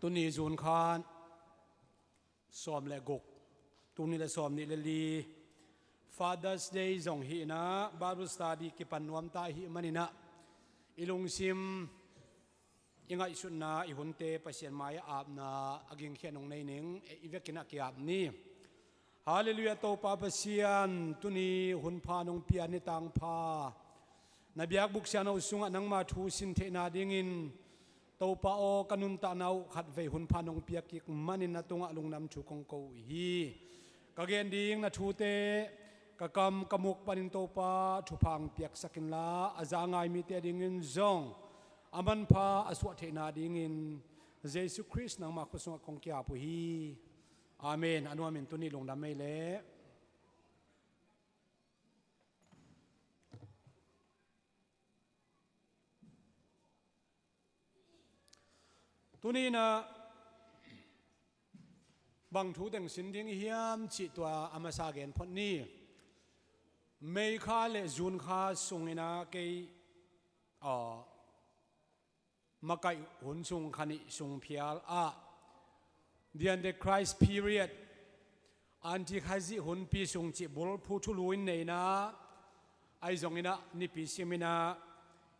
ตุนีจูนคานสอมเลกุกตุนีเลสอมนิเลลี Father's Day จงฮีนะบารุสตาดีกิปันนวมตาฮีมันนะอิลุงซิมยังไงสุดนะอิหุนเตปเสียนไม้อาบนาอากิงเขียนงในหนิงอีเวกินักยาบนี้ฮาเลลูยาโตปาปเสียนตุนีหุนพานงเปียนิตังพานบียกบุกเสียนเอาสุงนังมาทูสินเทนาดิงินโตปาโอกันุนตานาขัดเวหุนพานงเปียกิกมันินนาตุงะลุงนำชูกงโกฮีกะเกนดิงนาทูเตกะกำกะมุกปานินโตปาทุพังเปียกสักินลาอาจางายมีเตดิงินจงอามันพาอสวะเทนาดิงินเยซูคริสต์นังมาคุสงะคงเกียปุฮีอาเมนอนุอาเมนตุนีลงดำไม่เละตุนีนะบางทูดังสินดิ้งเฮียมจิตตัวอามาซาเกนพอนี้เมย์ข้าเลจูนข้าสุงนะเกยมาไกหุนสุงขันิสุงเพียลเดียนเดคริสต์พีเรียดอันที่ข้าจิหุนปีสุงจิบุลพูทุลุยในนะไอจงนะนิพิสิมินะ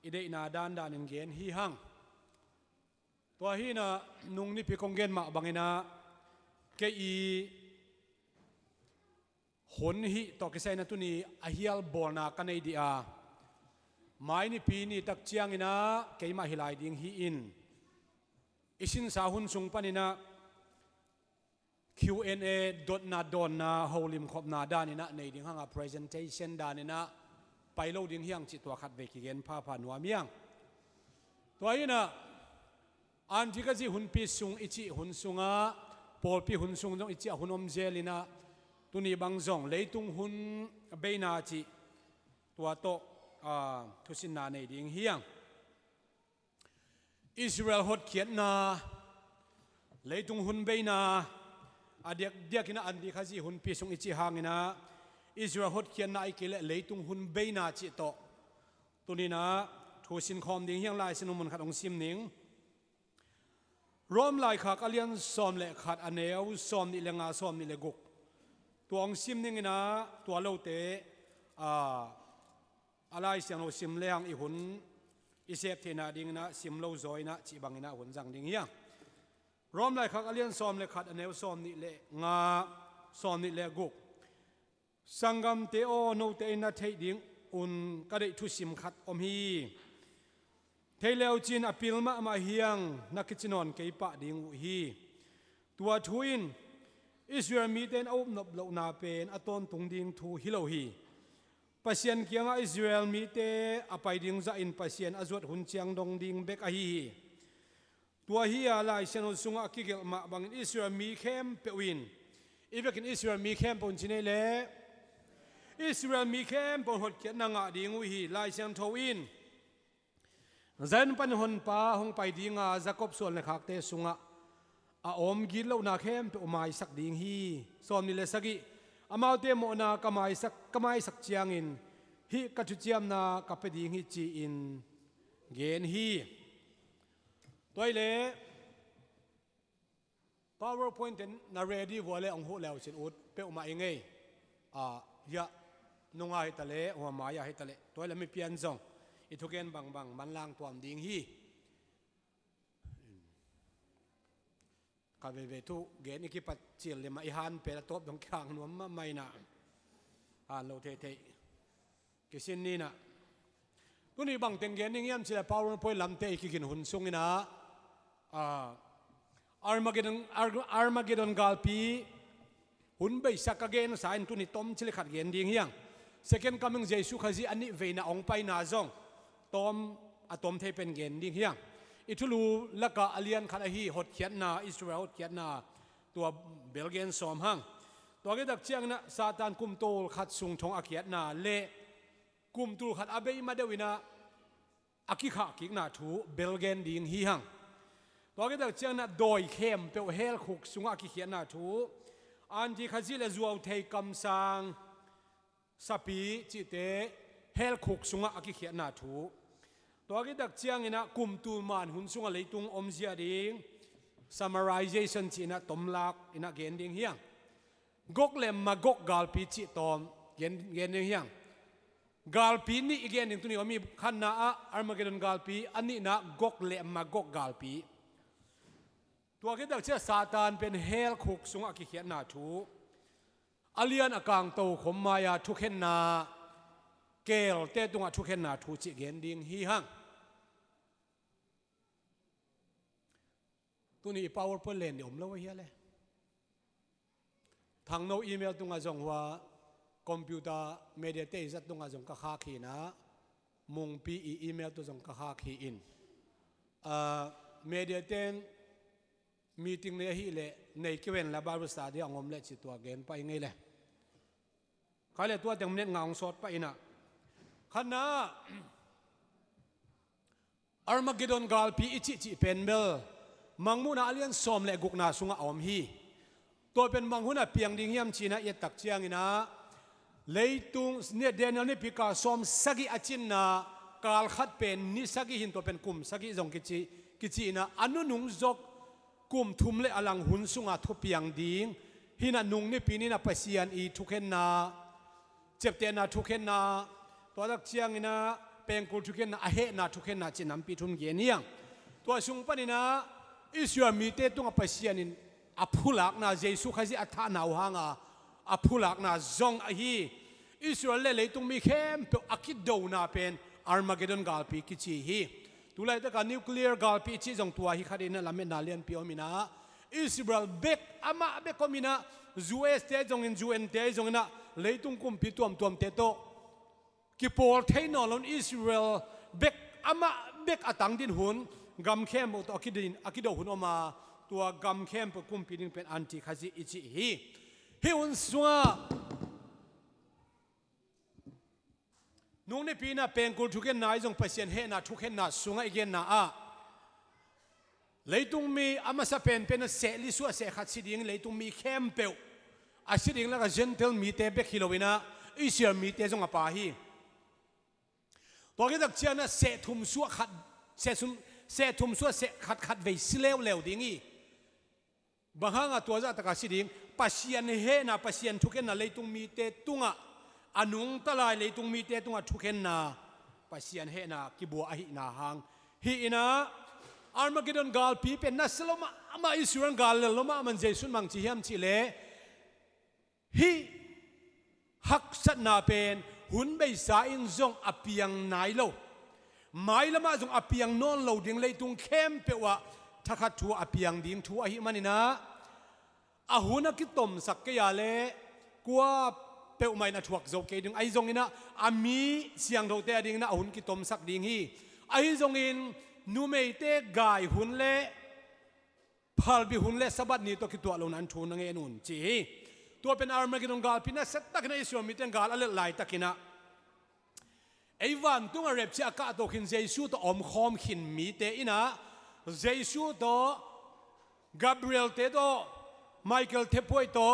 อิเดนาดานดานิงเกนฮีฮังตัวฮีนะนุ่งนิพิคงเกนมาบังนะเกอีหนฮีต่อกิเซนตุนีอาฮิลบอลนากันในดีอาไม่นิพีนี่ตักเชียงนะเกยมาฮิลายดิงฮีอินอิสินสาหุนสุงปานินะ Q&A ดดนาดอนนาฮาวลิมขบนาดานินะในดิ่งห้าง presentation ดานินะไปโลดิ่งเฮียงจิตตัวขัดเวกิเกนผ้าผ่านหัวเมียงตัวนี้นะอันที่ก็จะหุนปีสุงอิจิหุนสุงะปอลปีหุนสุงจงอิจิหุนอมเจลินะตุนีบางจงเลยตุงหุนเบนาจิตัวโตทุสินนาในดิ่งเฮียงอิสราเอลหดเขียนนาเลยตุงหุนเบนาเดียกินะอันที่ข้าจะหุนปีสุงอิจิหางนะอิสราเอลหดเขียนนาอีกเลยตุงหุนเบนาจิโตตุนีนะทุสินคอมดิ่งเฮียงลายสนุมันขัดองซิมนิงรวมหลายขากอเลียนซอมเละขัดอันเนวซอมนี่เลงาซอมนี่เลกุกตัวองซิมนิงนะตัวโลเตอะไรเสียงเราซิมเลียงอีหุนอิเซฟเทนาดิงนะซิมโลซอยนะจีบังนะหุนจังดิงเฮียงรวมหลายขากอเลียนซอมเละขัดอันเนวซอมนี่เลงาซอมนี่เลกุกสังกัมเตโอโนเตนะเทดิงอุนก็ได้ทุสิมขัดอมฮีเทเลวจินอพิลมาเฮียงนักจินอนเกยปะดิงอุฮีตัวทุอินอิสราเอลมีเตนเอานบเหล่านาเป็นอตอนตุงดิงทูฮิโลฮีปัสยันเกียงอิสราเอลมีเตอไปดิงจะอินปัสยันอจวดหุนเชียงดงดิงเบกอฮีตัวฮีอะไรเชนสุงอากิเกลมาบังอิสราเอลมีเข้มเปวินอีเวกินอิสราเอลมีเข้มปนชินเล่อิสราเอลมีเข้มปนหดเกียนนางาดิงอุฮีลายเชนทวินเซนปันหนป้าหงไปดีงาจะกบส่วนในขากเตสุงะอมกินเหล่านาเข้มเปอมายสักดิ่งฮีสอมนี่เลสกิอามาเตโมนากมายสักเจียงอินฮีกัจจุเจียมนากับไปดิ่งฮีจีอินเกนฮีตัวเล่ PowerPoint น่าเรดี้วัวเล่องหัวแล้วสิอุดเปอมาเองไงยะนุ่งให้ทะเลหัวหมายให้ทะเลตัวเล่ไม่เปลี่ยนซองอิทุกเกนบางมันล่างตัวมดิ่งฮีกาเวทุเกนอีกปัจจิลเลยมาอิฮันเปรตบดงกลางนวมมาไม่นะโลเทกิสินนี่นะตัวนี้บางเต็งเกนนี่เงี้ยมันจะพาวเวอร์พอยต์ลำเตอีกกินหุ่นซุงนะอาร์มาเกดอนกาลปีหุ่นใบสักเกนสายตัวนี้ต้มชิลขัดเกนดิ่งเฮียง second coming เยซูขจีอันนี้เวน่าองไปนาจงต้มต้มเทเป็นเกนดิ่งเฮียงอิทุลูละกะอเลียนขัดฮีหดเขียนนาอิสราเอลหดเขียนนาตัวเบลเกนสอมหังตัวก็ดักเชียงนะซาตานกุมโตขัดสุงทงอาเขียนนาเละกุมตูขัดอาเบยมาเดวินาอากิขะกิกนาทูเบลเกนดิ่งฮีหังตัวก็ดักเชียงนะโดยเข้มเปลเฮลขุกสุงอากิเขียนนาทูอันที่ขจิเลจัวเทกัมซังสปีจิเตเฮลขุกสุงอากิเขียนนาทูตัวก็ดักเชียงนะกุมตูมันหุ่นสุงอะไรตุงอมเสียดิง summarization จีน่ะตมลักอินะเกณฑ์ดิ่งเฮียงกกเลมมากกกาลปีจิตอมเกณฑ์ดิ่งเฮียงกาลปีนี่อีกเกณฑ์หนึ่งตัวนี้ว่ามีขันนาอาร์มาเกดอนกาลปีอันนี้นะกกเลมมากกกาลปีตัวคิดว่าเชื่อซาตานเป็นเฮลคุกสุงอกิเขียนนาทูอเลียนอากางโตขมมายาทุกเห็นนาเกลเตตุงอทุกเห็นนาทูจิเกณฑ์ดิ่งฮีฮังตัวนี้ PowerPoint เล่นเดี๋ยวผมเล่าไว้เฮียเลยทางโนอีเมลตุงอาจงว่าคอมพิวเตอร์เมเดียเตย์ตุงอาจงกะคาขีนะมุงปีอีเมลตุงจงกะคาขีอินเมเดียเตนมีติ้งเนี่ยฮีเล่ในเกวนและบารุสตาเดียงอมเล่จิตตัวเกณฑ์ไปไงเลยเขาเล่ตัวจังเน็ตงางสดไปนะขณะอาร์มาเกดอนกาลปีอิจิเป็นเบลมังมุนาเลียนสอมเละกุกนาสุงออมฮีตัวเป็นมังหุนาเปียงดิ่งยามจีน่าเอตักเจียงนะเลยตุงเนี่ยเดนนี่พิกาสอมสักิอาจินนะกาลขัดเป็นนิสักิหินตัวเป็นกลุ่มสักิจงกิจินะอนุนุงจกกลุ่มทุมเลอลังหุนสุงอาทุเปียงดิ่งหินานุงนี่ปีนี้นะปัสยานอีทุกเห็นนาเจ็บเตนาทุกเห็นนาตัวตักเจียงนะเป็นกุลทุกเห็นนาอาเฮนาทุกเห็นนาจินน้ำปีทุนเกียนียงตัวสุงปนินะอิสราเอลมีเตตุงอภัยนินอภูลักนาเยซูขจิอัฐานาวหางอภูลักนาจงอหีอิสราเอลเลยตุงมีเข้มเปอักิดดูนาเป็นอาร์มาเกดอนกาลปีกิจิฮีตุไลตะการนิวเคลียร์กาลปีจิจงตัวฮิคดีนะลาเมนาเลียนพิโอมินาอิสราเอลเบกอามาเบกอมินาจูเอสเตจงอินจูเอ็นเตจงอินะเลยตุงกุมพิตัวมเตโตกิโปลเทนอลอนอิสราเอลเบกอามาเบกอตังดินหุนกำเข้มตัวอักิดหุนออกมาตัวกำเข้มปกุมปีนึงเป็นอันติขจิอิจิฮีอุนสัวนุ่งในปีน่ะเป็นกุลทุกเห็นนายจงเปอร์เซ็นต์เฮน่ะทุกเห็นน่ะสุงไอเกนน่ะเลยตุงมีอามาสเป็นเสลิสัวเสขัดสิดิ่งเลยตุงมีเข้มเปียวอาสิดิ่งแล้วก็เจนเทลมีเตเบกฮิโลวินะอิสราเอลมีเตจงอปาฮีตัวกิจเจียน่ะเสทุมสัวขัดเสทุมสัวเสขัดเวสิเลวเลวดิ่งบางครั้งตัวจะตะกาสิดิ่งปัสยันเฮน่ะปัสยันทุกเห็นน่ะเลยตุงมีเตตุงอ่ะอนุงตะลายเลยตุงมีเตตุงอ่ะทุกเห็นน่ะปัสยันเฮน่ะกิบัวอหินาหังฮีนะอาร์มาเกดอนกาลปีเป็นนัสลมามาอิสราเอลกาลลมามันเจสุนมังจิเฮมจิเลฮีฮักสัตนาเป็นหุ่นใบสายอินจงอเปียงนายโลหมายละมาจงอเปียงนอนโลดิ่งเลยตุงเข้มเปว่าถ้าขัดทัวอเปียงดิ่งทัวอหิมันนี่นะอาหุนักิตมสักเกียเลกว่าเปวไม่นะทวกโจเกดิ่งไอจงอินะอามีเสียงโดเตดิ่งนะอาหุนกิตมสักดิ่งฮีไอจงอินนูเมเตกายหุ่นเล่พัลบิหุ่นเล่สบัดนี้ตัวคิดตัวเรานั้นทูนังเอนุนจีตัวเป็นอาร์มาเกดอนกาลพินาเซตตักนะอิสราเอลมีเตงกาลอะไรหลายตักินะไอ้วันตุงอาเรบเจ้าก้าตัวขินเจซูตัวอมคอมขินมีเตอินะเจซูตัวกาเบรียลเตตัวไมเคิลเทปวยตัว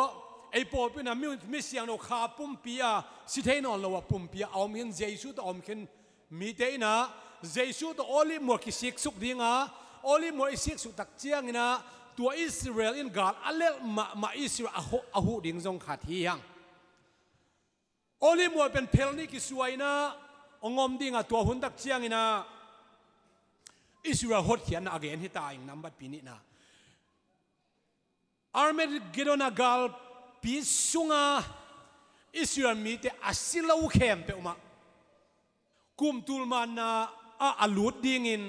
ไอ้ปอเป็นน่ะมิเสียงโนขาปุ่มปีอาสิเทนอนเราว่าปุ่มปีอาเอามีนเจซูตัวอมขินมีเตอินะเจซูตัวโอลิมัวกิสิกสุกดิ่งอ่ะโอลิมัวอิสิกสุกตักเจียงนะตัวอิสราเอลอินกาลอะไรมาอิสราเอลอาหูดิ่งจงขัดเฮียงโอลิมัวเป็นเพลนี่กิสวยนะองอมดิ่งอ่ะตัวหุ่นตักเจียงนะอิสราเอลหดเขียนนะเกณฑ์ที่ตายนับบัดปีนี้นะอาร์เมเกดอนกาลปีสุงอ่ะอิสราเอลมีแต่อาศิลาอุเข้มเปอมากุมตุลมานะอาลุดดิ่งิน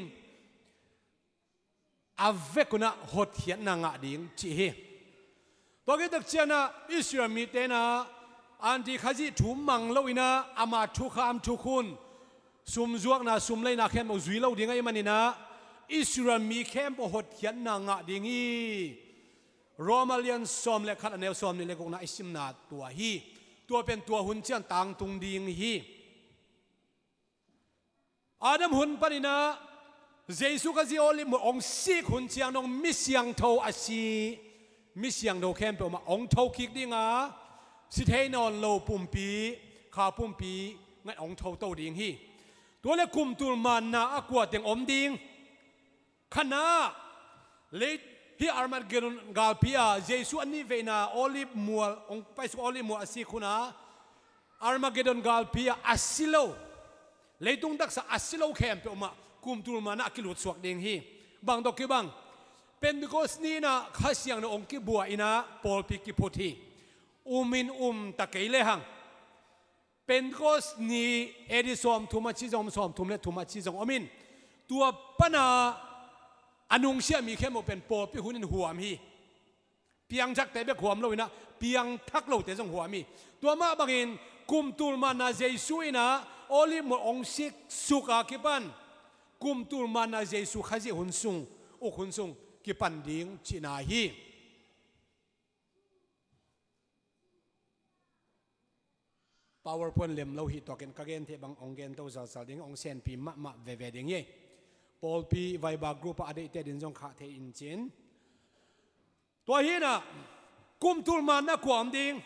อาเวกุนะหดเขียนนางะดิ่งจีเฮตัวกิจเจียนะอิสราเอลมีแต่นะอันที่ขจิถุมมังเลวินะอามาทุกขามทุกคนสุมจวกนะสุมเลยนะเข้มเอาจุยเลวดิ่งไอ้มันนี่นะอิสราเอลมีเข้มหดเขียนนางะดิ่งอีโรมาเลียนซอมเล็กขัดแนวซอมนี่เล็กกงนะอิสิมนาตัวฮีตัวเป็นตัวหุ่นเจียนต่างตุงดิ่งฮีอาดัมหุ่นปนินะเจสุกัจิโอลิมองซิกหุ่นเจียงนองมิเสียงโทอาชีมิเสียงโทเข้มเปมาองโทคิกดิ่งอ่ะสิเทนอนโลปุ่มปีขาปุ่มปีงั้นองโทโตดิ่งฮีตัวเล็กกุมตุลมันนะอกวดเตียงอมดิ่งขณะเลย hi Armageddon galpia Jesu ani veina olive mual ong pais olive mual asikuna Armageddon galpia asilo leitung dak sa asilo khem pe ma kumtul mana kilut suak ding hi bang dok ki bang Pentecost ni na khasyang na ong ki bua ina Paul pi ki puthi umin takei lehang Pentecost ni edisom thuma chi jom som thum le thuma chi jong omin tua pana anung sia mi khem open Paul pi hunin huam hi piang jak te be huam lo ina piang thak lo te jong huam hi tua ma bangin kumtul mana Jesu ina oli mo ong sik suka kipan kumtul mana Jesu khaji hunsung o hunsung kipan ding china hi PowerPoint lem lo hi token kagen the bang ongen to zal ding ong sen pi ma ve ding ye Paul pi Viber group ade te din jong kha the in chin to hi na kumtul mana kwam ding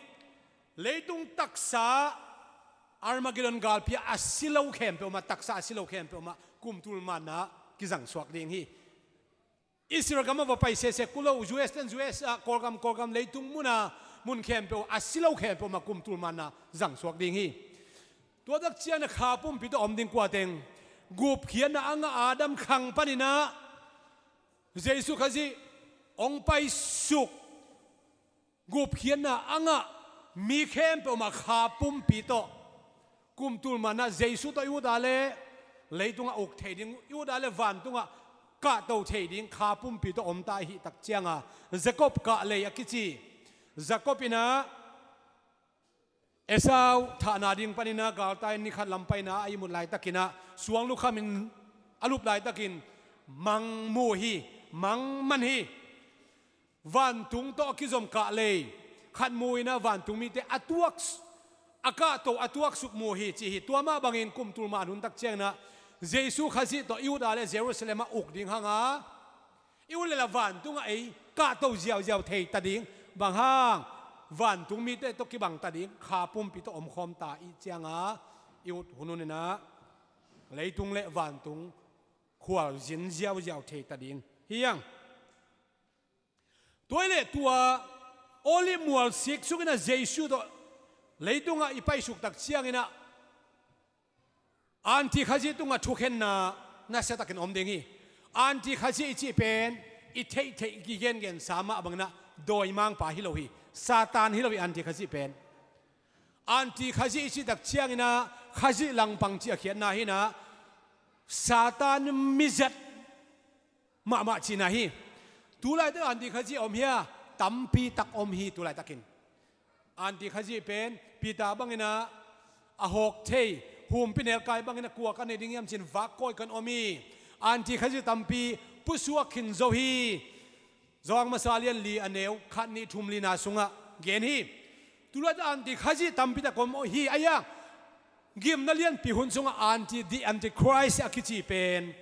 leitung taksa Armageddon galpia asilo khem pe ma taksa asilo khem pe ma kumtul mana kizang swak ding hi Israel gama va paise se kulo US kolgam leitung muna mun khem pe asilo khem pe ma kumtul mana zang swak ding hi to dak chian na khapum pi to om ding kwa teng gup khian na anga Adam khang panina Jesu khaji ong pai suk gup khian na anga mi khem pe ma khapum pi to kumtul mana Jesu to yu dale leitunga ok theding yu dale van tunga ka to theding khapum pi to om ta hi tak chianga Jacob ka le yakichi Jacob ina Esau thana ding panina galtai ni khat lampai na ai mun lai takina suang lu khamin alup lai takin mang mu hi mang man hi van tung to kizom ka le khat muina van tung mi te atuak aka to atuak suk mu hi chi hi tuama bangin kumtul man hun tak cheng na Jesu khazi to Yuda le Jerusalem uk ding hanga iule la van tunga ei ka to jiao thei ta ding bang hang van tung mi te to ki bang ta ding kha pum pi to om khom ta i changa iut hununena leitung le van tung khwal jin jiao thei ta ding hiang toilet tua oli mual sik sukina Jesu to leitunga ipai suk tak chiang ina anti khaji tunga thukhen na sa takin om dengi anti khaji chi pen I thei gi gen sama bangna doi mang pa hilohi satan hilohi anti khaji pen anti khaji chi tak chiang ina khaji lang pang chi khian na hi na satan mizat ma chi na hi tulai te anti khaji om hia tampi tak om hi tulai takin anti khaji pen pita bangina ahok thei hum pinel kai bangina kuwa kan ding yam chin vak koi kan omi anti khaji tampi pusua khin zo hi zong masalian li aneu khat ni thumli na sunga gen hi tulat anti khaji tampi ta kom hi aya gim na lian pi hun sunga anti the antichrist akichi pen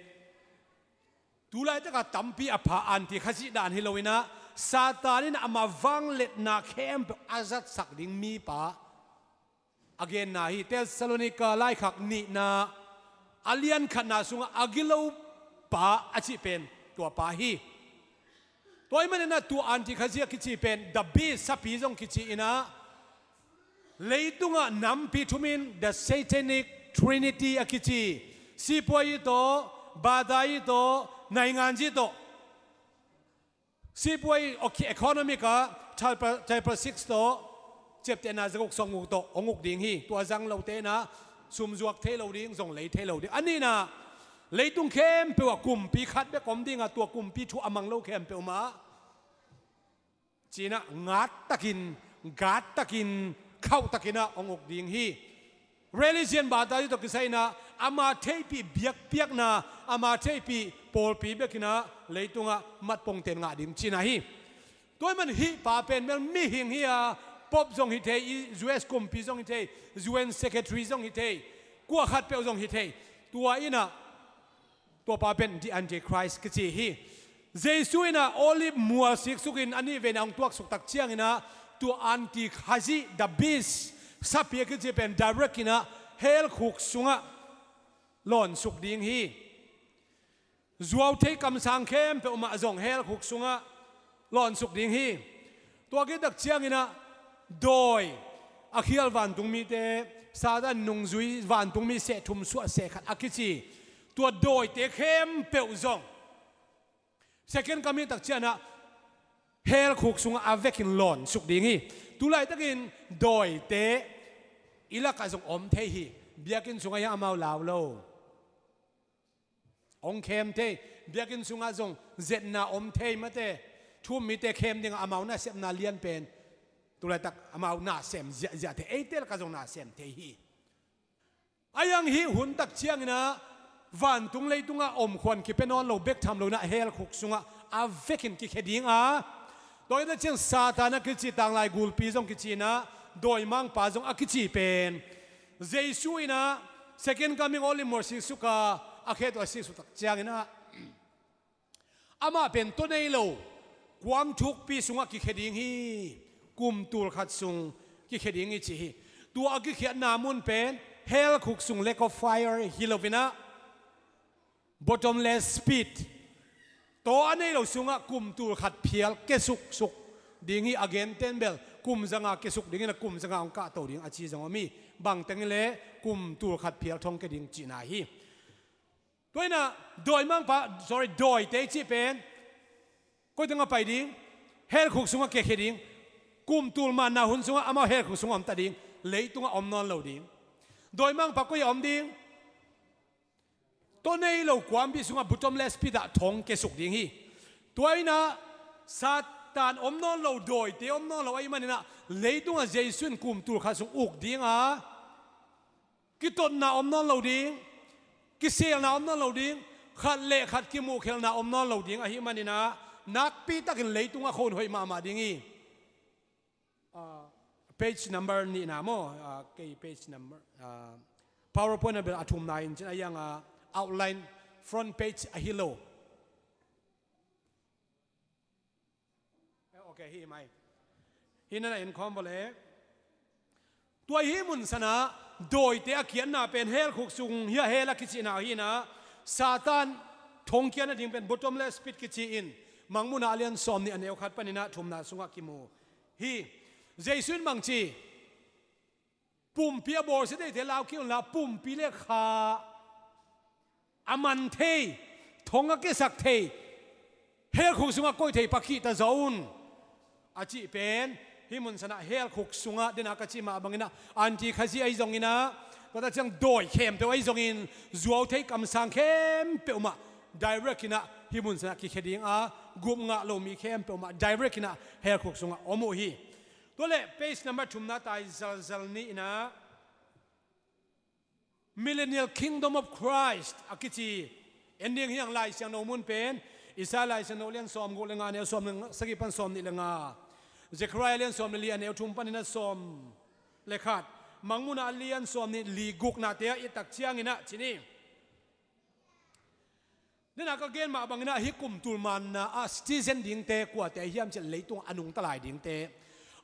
tulai ta ka tampi apha anti khaji dan hilowina satanin ama wang let na khem azat sak ding mi pa again na hi Thessalonica lai khak ni na alian khana sunga agilo pa achi pen tua pa hi toy manena tu anti khazia kichi pen the beast sapi jong kichi ina leitunga nampi thumin the satanic trinity akichi sipoi to badai to nainganji to sipoi economic ka chapter 6 to chapter na jagok songuk to onguk ding hi tua jang lo te na sumjuak the lo ding jong lei the lo ding ani na leitung khem pe wa kum pi khat be kom ding a tua kum pi thu amang lo khem pe ma china ngat takin khau takina onguk ding hi religion ba ta to kisai na ama thei pi biak na ama thei pi pol pi bekina leitunga mat pong ten nga dim china hi toy man hi pa pen mel mi hing hi a pop zong hi thei US kum pi zong hi thei UN secretary zong hi thei kwa khat pe zong hi thei tua ina tua pa pen di antichrist kichi hi Jesu ina olive mual sik sukin ani ven ang tuak suk tak chiang ina tu anti khaji the beast sapia kichi pen direct ina hell khuk sunga lon suk ding hi zuaw thei kam sang khem pe uma zong hell khuk sunga หลอนสุกดิ่งฮีตัวกิดักเชียงอินะโดยอาคิลวันตุงมีเตซาดันนุงจุยวันตุงมีเสทุมสวดเสขัดอาคิจีตัวโดยเตเข้มเปวซองเซคันด์ก็มีตักเชียนะเฮลคุกสุงอาเวกินหลอนสุกดิ่งฮีตุไลตักินโดยเตอิลักาส่งอมเทฮีเบียกินสุงยังอามาลาวโลองเข้มเทเบียกินสุงอาส่งเจ็ดนาอมเทมาเตทุ่มมีเตเข้มดิ่งอามาหน้าเสพนาเลียนเป็นตุไลตักอามาหน้าเสมจะเทเอเตลกาส่งหน้าเสมเทฮีอายังฮีหุ่นตักเชียงนะวันตุงเลยตุงอาอมควันคิเป็นนอนโลเบกทำโลนะเฮลคุกสุงอาเวกินกิเคดิ่งโดยนั่นเช่นซาตานะกิจิต่างลายกูลปีจงกิจินะโดยมังปาจงอากิจิเป็นเจสุยนะ second coming only more สิสุกาอาเคตัวสิสุตักเจียงนะอามาเป็นต้นในโลความทุกปีสุงอากิเคดิงฮีกุมตูลขัดสุงกิเคดิงฮีจีตัวอากิเขียนนามุนเป็นเฮลคุกสุงเล็กไฟฮิโลวินะ bottomless pitตัวอันนี้เราสุงกุมตูขัดเพียลเกสุกสุกดิ่งฮี again เทนเบลกุมจังอาเกสุกดิ่งฮีนะกุมจังอาองกาตัวดิ่งอาชีจังอามีบางแต่งเล่กุมตูขัดเพียลทงกระดิ่งจีนาฮีตัวน่ะโดยมั่งปะ sorry โดยเตจิเป็นก็ต้องไปดิ่งเฮลคุกสุงเกดิ่งกุมตูมานาหุนสุงอามาเฮลคุกสุงอมตาดิ่งเลยตุงอมนอนเหล่าดิ่งโดยมั่งปะก็ยอมดิ่งตัวนี้เราความพิสุงบุตรมเลสพิดาทงเกสุกดิ่งฮีตัวน่ะซาตานอมนอนเราโดยเตอมนอนเราไอ้มันนี่นะเลยตุงเจสุนกุมตูข้าสุงอุกดิ่งกิตนน่ะอมนอนเราดิ่งกิเซลน่ะอมนอนเราดิ่งขัดเละขัดกิมูเคลน่ะอมนอนเราดิ่งไอ้มันนี่นะนักปีตักินเลยตุงคนหอยมาดิ่งฮีpage number นี่นะโมเกี่ page number PowerPoint เป็นอัตุมนายน์จะยังoutline front page อะฮิโลโอเคฮีไหมฮีนั่นเองคอมบเลตัวฮีมุนสนะโดยเตะเขียนน่ะเป็นเฮลคุกซุงเฮียเฮลกิจินาฮีนะซาตานทงเขียนนั่นเองเป็น bottomless pit กิจิอินมังมุนาเลียนซอมนี่อันเอวขัดปนินะทุมนาสุงกิมูฮีเจสุนมังจีปุ่มเปียบอลเสด็จเทลาวคิวลาปุ่มปีเลขาอามันเททงกะเกสักเทเฮลคุกสุงก้อยเทปักขีตาจวนอาจิเป็นฮิมุนสนะเฮลคุกสุงเดนักจิมาบังอินะอันที่ขจีไอจงอินะก็จะจังโดยเข้มตัวไอจงอินจัวเทคำสั่งเข้มเปอมา direct อินะฮิมุนสนะกิเคดิงกุมงะโลมีเข้มเปอมา direct อินะเฮลคุกสุงอโมฮีตัวเล่ page number ทุมนาตายจัลนี่นะ Millennial Kingdom of Christ อากิจีเอ็นดิ้งยังไล่เสียงโนมุนเป็นอิสราเอลเสียงโนเลียนสอมกุเลงาเนลสอมสกิปันสอมนี่เลงาเจครายเลียนสอมเลียนเนลทุมปันนี่นะสอมเลขาดมังมุนาเลียนสอมนี่ลีกุกนาเตียอิตักเชียงอินะที่นี่นี่นักเกณฑ์มาบังอินะฮิกุมตุลมันนะสตีเซนดิ้งเตกว่าแต่เฮียมจะเลยตรงอนุงตลายดิ้งเต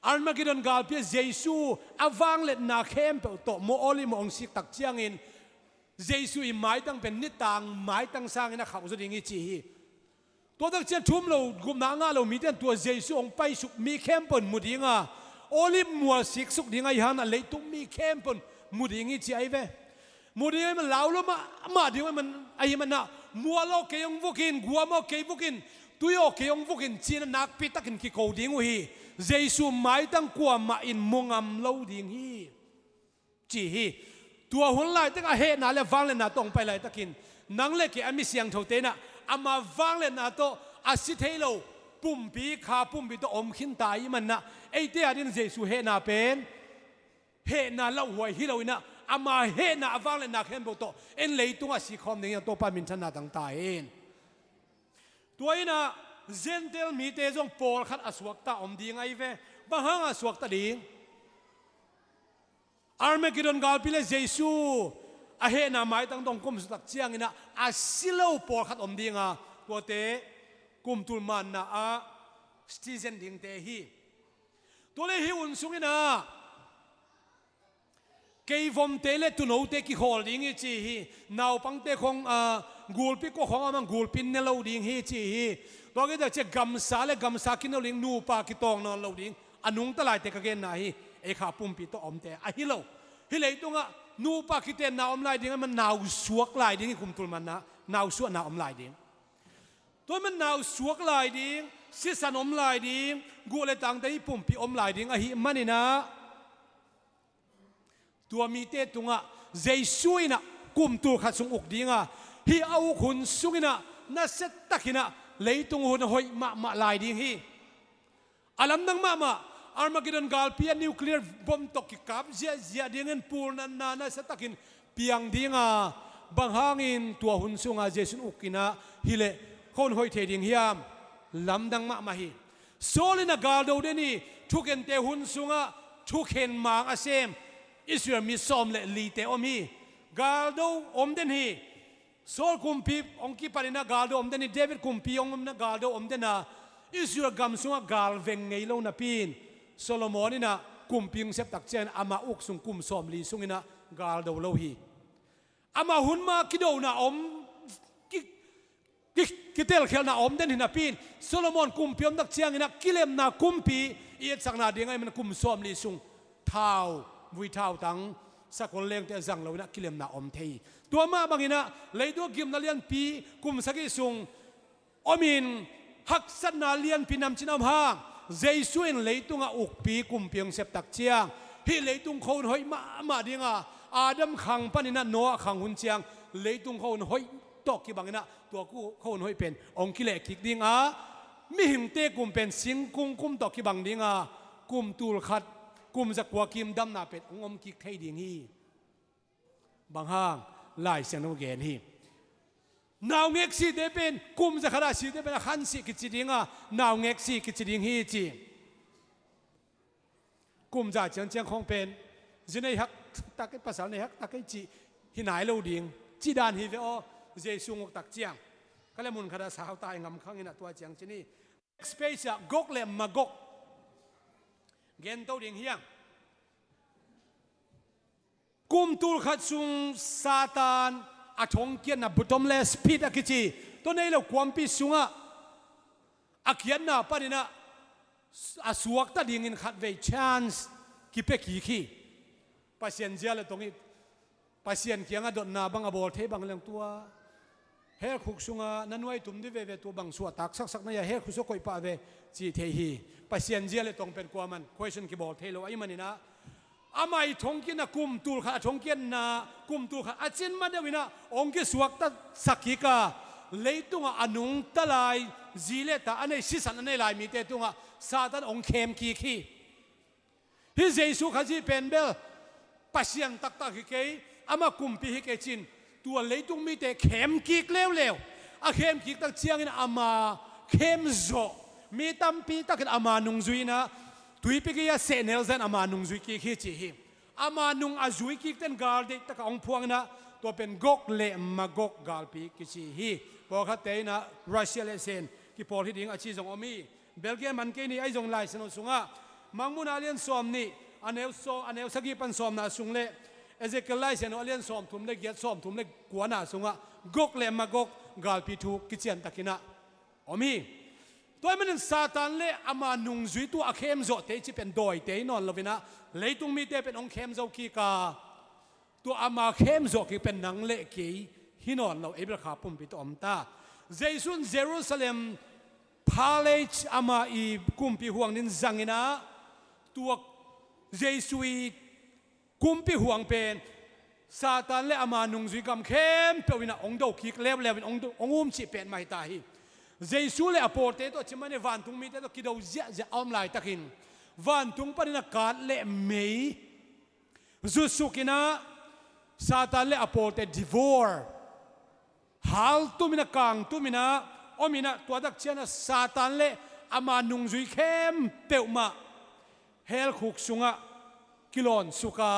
อันมากิดอนกาลเปียเจซูอวังเล็ดนาเข้มเปโตโมอลิมองสิตักเชียงอินเจซูอิหมายตั้งเป็นนิตังหมายตั้งสร้างอินะเขาจะดิ้งอิจีตัวตักเชียงทุ่มเรากุมนางาเรามีแต่ตัวเจซูองไปสุกมีเข้มปนมุดิ้งโอลิมมัวสิกสุกดิ้งไอฮันอะไรตุ้มมีเข้มปนมุดิ้งอิจีไอเวมุดิ้งมันเหลาแล้วมาดิ้งมันไอมันน่ะมัวโลกเกยงวุกินกัวโมเกยวุกินตัวโยเกยงวุกินจีนนักปิตักินกิโกดิ้งวีเจสุหมายตั้งกว่ามาอินมงำเล่าดิ่งฮีจีฮีตัวหุ่นไล่ตั้งอาเฮน่าเลฟังเลยน่าตรงไปเลยตะกินนังเล็กอามีเสียงเท่าเตนะอามาฟังเลยน่าโตอาศิเทโลปุ่มปีขาปุ่มปีโตอมขินตายมันนะไอเดียดินเจสุเฮน่าเป็นเฮน่าเล่าหวยฮิโลนะอามาเฮน่าฟังเลยน่าเข้มโตเอ็นเลยตัวสิคอมเนี่ยตัวปามินชนะต่างตายเองตัวนี้นะเจนเทลมีเตจงปอลขัดอสวกตาอมดีไงเวบางอสวกตาดีอาร์เมกิดอนกาลพิเลเจซูอาเฮน่าหมายตั้งตรงกุมสุดตักเชียงอินะอาซิโลปอลขัดอมดีงาตัวเตกุมตุลมันนะสตีเซนดิงเตฮีตัวเลหิอุนสุงอินะเกย์ฟอมเตเลตุโนเตกิฮอลดิงฮิจีฮีนาวปังเตคงกูลปิโกของอามังกูลปินเนลดิ้งฮิจีฮี ตัวก็จะเจกำสาและกำสากินเอาลิงนูปากิตองนอนเราดิงอนุงตลายแต่กะเกนนาฮีไอขาปุ่มปีตัวอมแต่ฮิโลฮิเลยตรงอ่ะนูปากิเตนนาอมลายดิงมันนาวสวกลายดิงคุมตุลมันนะนาวสวกนาอมลายดิงตัวมันนาวสวกลายดิงสิสันอมลายดิงกูเลยตั้งแต่ปุ่มปีอมลายดิงฮิมันนี่นะตัวมีเตตุงอ่ะเจสุยนะกุมตัวขัดสงอกดิงอ่ะฮิเอาขุนสุกินะน่าเสตตะกินะเลยตรงหุ่นหอยมาลายดิงฮีอาลัมนังมาอาร์มากิดันกาลเปียนิวเคลียร์บอมตกกิกับเจียดิ่งเงินปูนันน่าเสตตะกินเปียงดิงอ่ะบางหางอินตัวหุ่นสุงอ่ะเจสุนอุกินะฮิเลคนหอยเทดิงฮิยามลำดังมาฮีโซลินะกาลดูเดนี่ทุกเห็นเตหุ่นสุงอ่ะทุกเห็นมางอาเซมอิสราเอลมีซอมเลลีเตอมฮีกาลดูอมเดนฮีโซลคุมพีองค์กีปารินะกาลดูอมเดนี่เดวิดคุมพีองค์นะกาลดูอมเดน่ะอิสราเอลกำสุงกาลเวงไงโลนาปีนโซโลมอนี่นะคุมพิงเซปตักเจนอามาอุกสุงคุมซอมลีสุงนะกาลดูโลฮีอามาหุนมาคิดดูนะอมกิเตลเคลนะอมเดนหินะปีนโซโลมอนคุมพิอมตักเจงนะกิเลมนะคุมปีเอียดสักนาเดียงไงมันคุมซอมลีสุงเท้าวิเท้าตั้งสักคนเลี้ยงแต่จังเรานะกิเลมนะอมเทยตัวมาบางนะเลยตัวกิมนาเลียนปีคุมสักิสุงอมินฮักสันนาเลียนปีนำจินำฮางเจสุนเลยตัวอุกปีคุมเพียงเสพตักเชียงฮิเลยตัวคนหอยมาดีงาอาดัมขังปนินะโนอาขังหุ่นเชียงเลยตัวคนหอยตอกกี่บางนะตัวกูคนหอยเป็นองค์กิเลกิกดีงามิหิมเตกุมเป็นสิงกุมตอกกี่บางดีงากุมตูลขัดกุมจากกัวกิมดำนาเป็ดองอมกิกไทยดีงี้บางห้างไล่เสียงน้ำเกณฑ์ฮีนาวเงกซีเดเป็นกุมจากขราชีเดเป็นขันสิกิจดิงานาวเงกซีกิจดิงฮีจีกุมจากเจียงเจียงคงเป็นจีในฮักตักภาษาในฮักตักจีหินายเราดิงจีดานฮีเวอเจสุงอกตักเจียงก็เลยมุนขราสาวตายงำข้างอินะตัวเจียงจีนี่สเปซกกเลมมากกเกณฑ์ตัวดิงเฮียงกุมตูลขัดซุงซาตานอาชงเกียนนะบุตรมเลสปีดอากิจีตัวนี้เราความพิสุงะอาเกียนนะปะนี่นะอาสวกตาดิ่งอินขัดเวชานส์กิเปกีขีปัสเซียนเจลตรงนี้ปัสเซียนเกียงอดดนาบังอบอลเทบังเลี้ยงตัวเฮคุกสุงะนั่นไว้ตุ่มดิเวตัวบังสวตักสักนี่เฮคุสกอยปะเวจีเทฮีปัสเซียนเจลตรงเป็นกว่ามัน question กีบอลเทโลไอ้มันนี่นะอาไม่ทงกินนะกุมตูลขาทงกินนะกุมตูลขาอาจินมาเดวินะองค์กิสวกตสักกิกาเลยตุงอนุงตะลายจีเลตาอันนี้สิสันอันนี้ลายมีเตตุงซาตันองค์เข้มกีขีฮิเจสุขจีเป็นเบลปัสยันตักฮิเกยอามากุมปีฮิเกจินตัวเลยตุงมีเตเข้มกีกเลวอาเข้มกีกตักเชียงอินอามาเข้มโจมีตั้มปีตักอามานุงจุยนะตุยพิกยาเซเนลเซนอามานุงจุยกิขีจีฮิอามานุงอาจุยกิกเต็นกาลเดตะกองพวงนะตัวเป็นกกเลมากกกาลปีกิจีฮิพอขัดเตยนะรัสเซียเลเซนกิพอลที่ดิ้งอาชีจงอมีเบลเกียมันเกนี่ไอจงไลสนุสุงะมังมุนาเลียนสอมนี่อันเอลสกีปันสอมนาสุงเลเอเซกิลไลเซนอเลียนสอมทุ่มเลเกียสอมทุ่มเลกัวนาสุงะกกเลมากกกาลปีทูกิเจียนตะกินะอมีตัวมันซาตานเล่อามานุงจุยตัวอาเข้มโจเตจิเป็นดอยเตยนอนลวินะเลยตุงมีเตเป็นองเข้มโจกีกาตัวอามาเข้มโจกีเป็นนังเละกีฮินอนเราเอเบลขาปุ่มปิดอมตาเจสุนเยรูซาเล็มพาเลชอามาอีกุมปีห่วงนินจังอินะตัวเจสุยกุมปีห่วงเป็นซาตานเล่อามานุงจุยกำเข้มเปวินะองโดกีกเลวเป็นองอุ้มจิเป็นไม่ตาฮีเจสุเลยอโปเตโตชิมันเนวันตุงมีเตโตคิดเอาจะอมลายตะกินวันตุงปนินักการเละเมย์จุสุกินะซาตานเละอโปเตดิวอร์ฮัลตุมินักกังตุมินะอมินะตัวดักเชนะซาตานเละอามานุงจุยเข้มเปวมาเฮลคุกสุงะกิลอนสุกา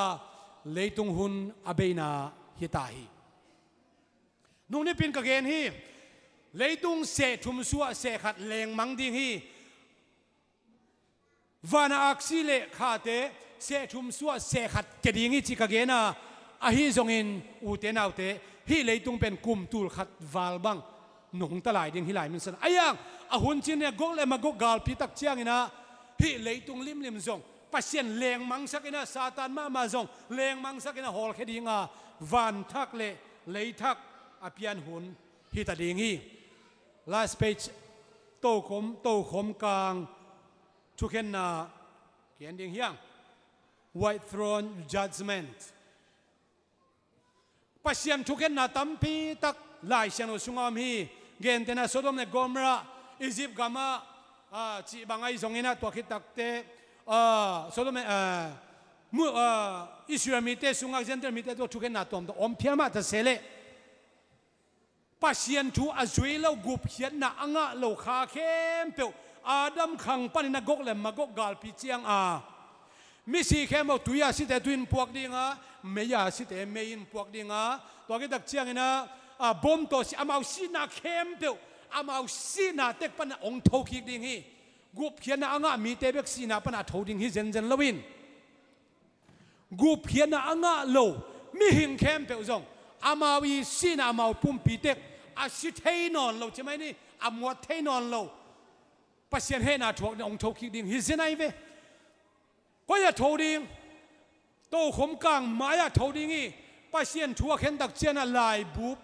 เลยตุงหุนอเบนาฮิตาฮีนุ่งนี่เป็นกะเกนฮีเลยตุงเสทุมสัวเสขัดแรงมังดิงฮีวานาอักซิเลขาเตเสทุมสัวเสขัดกระดิ่งฮีจิกะเกนาอาฮีจงอินอูเตนเอาเตฮีเลยตุงเป็นกุมตูลขัดวาลบัง หนุ่งตะลายดิ่งที่ไหลมันสนไอ้ยังอาหุ่นจีนเนี่ยกกเลยมากกกาลพิตักเชียงนะฮิเลยตุงลิมซงปัสเซียนเลงมังสักนะซาตานมาซงเลงมังสักนะฮอลแค่ดิ่งวันทักเลยทักอภิยันหุ่นฮิตาดิ่งฮี last page โตขมกลางทุกเห็นนะเขียนดิ่งยัง white throne judgment ปัสเซียนทุกเห็นนะตั้มพีตักลายเชียงสุงามฮีเกณฑ์เตนะโซโดมเนกอมราอียิปต์กามาจีบางไอ้สองนี้นะตัวคิดตักเตโซโดมมูอิสราเอลมีเตสุงอาเจนเตอร์มีเตตัวทุกเห็นนะตัวมันอมเพียมาแต่เสเลปัสเซียนทูอาจุยเรากุบเขียนนะอ่างเราขาเข้มเปียวอาดัมขังปันนะกกเลมมากกกาลพิเจียงมิสีเข้มเอาตุยาสิเตตุนพวกดิ่งเมียสิเตเมียนพวกดิ่งตัวคิดตักเชียงนะบอมตัวสิอามาสีนาเข้มเปียวอามาสีนาเต็กปันองทคิกดิ่งฮีกุบเขียนนะอ่างมีเตเบกสีนาปันทดิ่งฮีเจนลวินกุบเขียนนะอ่างเรามีหิงเข้มเปียวจงอามาวีสีนาอามาปุ่มปีเต็กอาสิเทนอนเราใช่ไหมนี่อามวดเทนอนเราปัสเซียนเฮนาทวกองทคิกดิ่งฮีเจนไอเวก็อย่าทดิ่งโตขมกลางมาอย่าทดิ่งฮีปัสเซียนทัวเข็นตักเชียนลายบุบ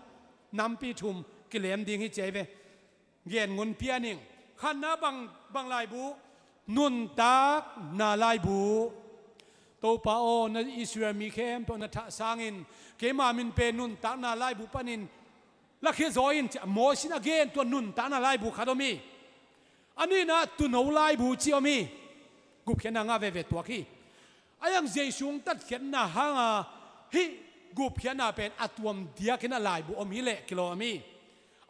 น้ำปีทุมกิเลมดิ่งฮีเจเวเย็นงุนเพียนิงขันน้าบังลายบุนุนตักนาลายบุโตป้าโอนาอิสราเอลมีเข้มปนัทสางินเกมามินเป็นนุนตักนาลายบุปนินลักเขจอยน์จะโมสินาเกนตัวนุนตักนาลายบุขาดมีอันนี้นะตุนเอาลายบุจิอมีกุบเขียนนางาเวตัวขี้อายังเจสุงตัดเขียนนาหางฮิกุบเขียนนาเป็นอัตวมเดียกินลายบุอมฮิเลกิโลมี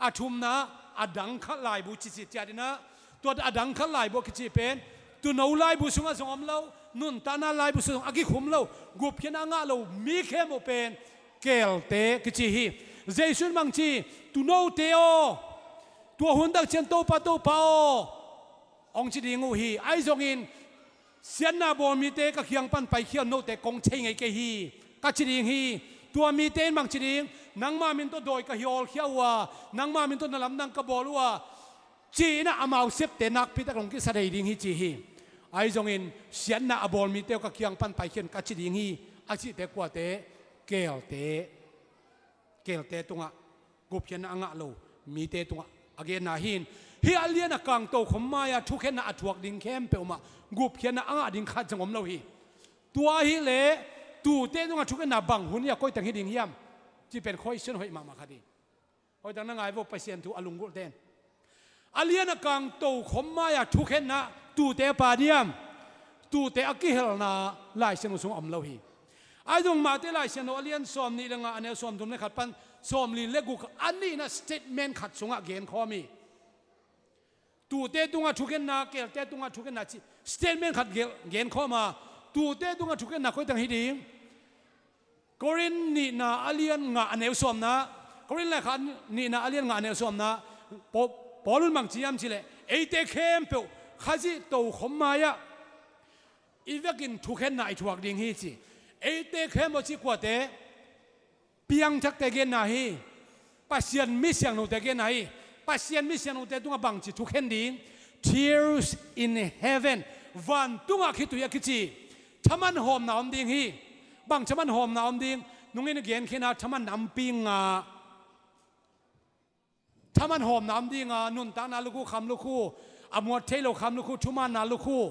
อาทุมนะอดังขัดลายบุจิตจาดินะตัวอดังขัดลายบุกิจิเป็นตุนเอาลายบุสุงสงอมเล่านุนตานาลายบุสุงอากิขุมเล่ากุบเขียนนางาเล่ามีเข้มเป็นเกลเตกิจิฮีเจสุนมังจีตุนเอาเตโอตัวหุ่นตักเชนโตปาองจิดิงูฮีไอซงอินเสียนนาบอมีเตก็เขียงปันไปเขียวโนเตกงเชงไอเกฮีกัจดิงฮีตัวมีเตนบางจิดิงนังมามินตัวโดยก็ฮิอลเขียวว่านังมามินตัวนลำนังกบอลว่าจีน่ะอามาเสพเตนักพิทักษ์ลงกิสระดิงฮีจีฮีไอจงอินเสียนนาบอมีเตก็เขียงปันไปเขียนกัจดิงฮีอาจิเตกว่าเตเกลเตตรงอ่ะกุบเขียนอ่างะโลมีเตตรงอ่ะอเกนนาหินเฮียเลียนกังโตขมมายาทุกเห็นอาถวกดิ่งเข้มเปลมากุบเขียนอ่างดิ่งขัดจังอมเราฮีตัวฮีเล่ตูเตตรงอ่ะทุกเห็นบังหุ่นยาก้อยตังฮีดิ่งยามที่เป็นค่อยเส้นหอยมาคดีหอยตังนั่งไงว่าไปเสียนถูอลุงกุเตนอเลียนกังโตขมมายาทุกเห็นนะตูเตปาเดียมตูเตอกิเฮลนาลายเส้นสูงอมเราฮีไอ้ตรงมาเตลายเส้นอเลียนซ้อมนี่เรื่องอันนี้ซ้อมตรงนี้ขัดปันซ้อมลีเล็กุกอันนี้นะสเตทเมนต์ขัดสงะเกณฑ์ข้อมีตูเตตุงะทุกเห็นนาเกลเตตุงะทุกเห็นนาจีสเตทเมนต์ขัดเกณฑ์ข้อมาตูเตตุงะทุกเห็นนาค่อยตั้งให้ดีกอรินนี่นาอเลียนงะอันนี้ซ้อมนะกอรินเลยขันนี่นาอเลียนงะอันนี้ซ้อมนะปอลุนมังจียมจีเลยเอเตเข้มเปียวข้าจีโตขมมายะอีเวกินทุกเห็นนาไอทวกดิ่งฮีจีเอเตเข้มบ่จีกว่าเตเปียงจักเตเกนนาฮีปัสเซียนมิเสียงโนเตเกนนาฮีปัสเซียนมิเสียงโนเตตุงะบังจีทุกเห็นดิ่ง tears in heaven วันตุงะคิดตุยะคิดจีทำมันหอมหนาวดิ่งฮีบางทำมันหอมหนาวดิ่งนุ่งอินเกนขี้นาทำมันน้ำปิงทำมันหอมน้ำดิ่งนุนตานาลูกคู่คำลูกคู่อมวดเทโลคำลูกคู่ชุมานาลูกคู่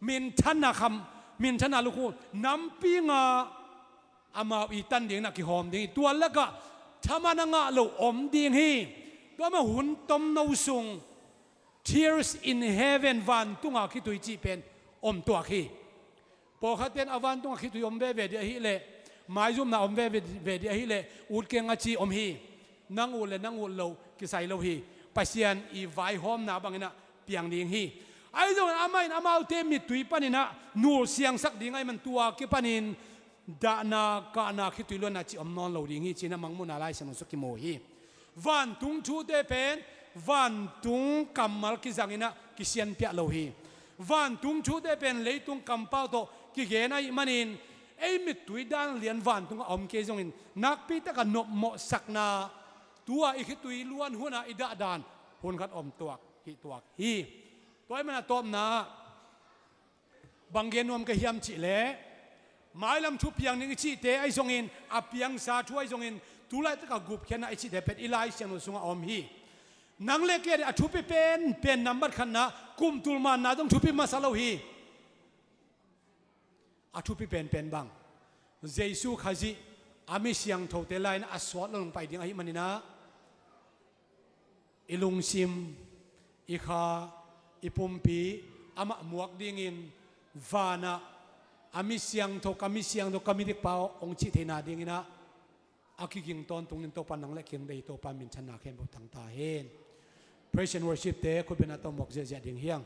มินทันนาคำมินทันนาลูกคู่น้ำปิงอามาอีตันดิ่งนักกิหอมดิ่งตัวแล้วก็ทำมันงะลูอมดิ่งฮีตัวมาหุ่นต้มนูซุง tears in heaven วันตุงะคิดตุยจีเป็นอมตัวขี้พอขัดเต็นอวันตุงะคิดตุยอมเวเวดีฮิเลหมายจุ่มนาอมเวเวดีฮิเลอุดเกงอาจีอมฮีนั่งอุดเลยนั่งอุดโลกิใส่โลฮีปัสเซียนอีไวหอมนาบังนะเปียงดิ่งฮีไอ้ตรงอาไม่อามาเอาเต็มมิตุยปานินะนูเสียงสักดิ่งไอ้มันตัวกิปานินดานากานาคิดตุยล้วนอาจีอมนอนโลดิ่งฮีจีน่ามังมุนาไลสนุสกิโมฮีวันตุงชูเตเป็นวันตุงกัมมัลกิจังอินะกิเซียนเปียโลฮีวันตุงชูเตเป็นเลยตุงกัมเป้าโตกิเกนัยมันินไอ้มิตุยด้านเลียนวันตุงอมเกจงอินนักปีตะกันนบเหมาะสักนา ตัวอีกตุยล้วนหัวหน้าอิดาดานหุ่นขัดอมตัวฮีตัวมันตอมนาบางเกนวมกะเฮียมจิเลหมายลำทุบยังนึงจิเตไอซงอินอเปียงซาช่วยซงอินตุไลตะกกุบแค่นั้นไอจิเตเป็นอิไลเสียงสุงอมฮีนังเล็กเกอทุบเป็นนัมบัดขันนะกุมตุลมานาต้องทุบมาซาโลฮีอทุบเป็นบางเจสุขจิอามิเสียงโทเตไลน์อสวดลงไปดิ้งไอมันนี่นะอิลุงซิมอิคาอิปุมปีอามาหมวกดิ้งอินวานะอามิเสียงโทกามิเสียงโทกามิดิกเปาองค์จิเทนาดิ้งนะอากิกิงตอนตรงนี้โตปันนังเล็กเคียงได้โตปันมินชนะเข้มบุตรทางตาเห็น Praise and worship เตะคุณเป็นอาตมบอกเสียดิ้งเฮียง